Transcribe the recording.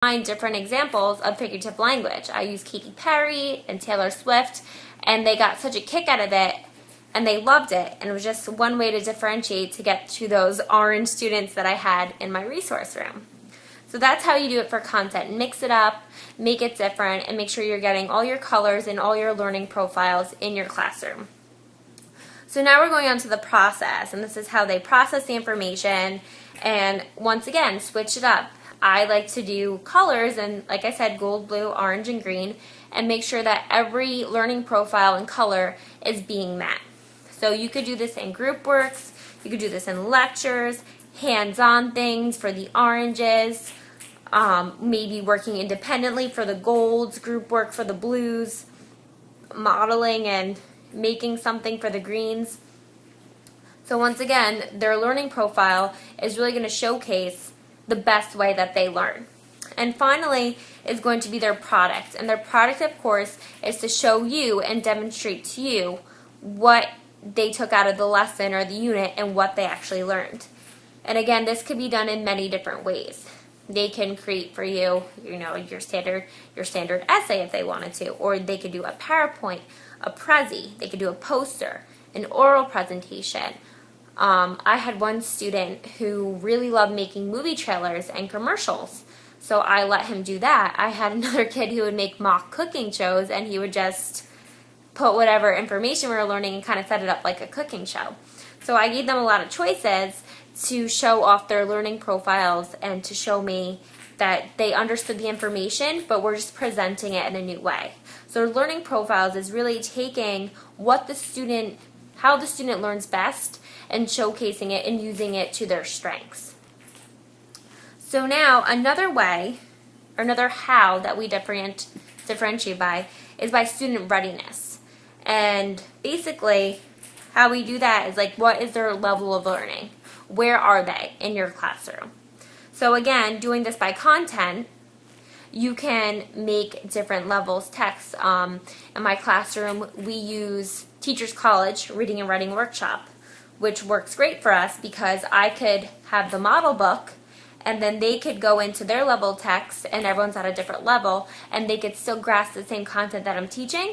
find different examples of figurative language. I used Katy Perry and Taylor Swift, and they got such a kick out of it, and they loved it, and it was just one way to differentiate to get to those orange students that I had in my resource room. So that's how you do it for content. Mix it up, make it different, and make sure you're getting all your colors and all your learning profiles in your classroom. So now we're going on to the process, and this is how they process the information, and once again, switch it up. I like to do colors, and like I said, gold, blue, orange, and green, and make sure that every learning profile and color is being met. So you could do this in group works, you could do this in lectures, hands-on things for the oranges, maybe working independently for the golds, group work for the blues, modeling and making something for the greens. So once again, their learning profile is really going to showcase the best way that they learn. And finally is going to be their product. And their product, of course, is to show you and demonstrate to you what they took out of the lesson or the unit and what they actually learned. And again, this could be done in many different ways. They can create for you, your standard essay if they wanted to, or they could do a PowerPoint, a Prezi, they could do a poster, an oral presentation. I had one student who really loved making movie trailers and commercials, so I let him do that. I had another kid who would make mock cooking shows, and he would just put whatever information we were learning and kind of set it up like a cooking show. So I gave them a lot of choices to show off their learning profiles and to show me that they understood the information, but we're just presenting it in a new way. So learning profiles is really taking how the student learns best and showcasing it and using it to their strengths. So now another way, or another how that we differentiate by is by student readiness. And basically how we do that is like, what is their level of learning? Where are they in your classroom? So again, doing this by content, you can make different levels text. In my classroom, we use Teachers College Reading and Writing Workshop, which works great for us because I could have the model book and then they could go into their level text, and everyone's at a different level, and they could still grasp the same content that I'm teaching,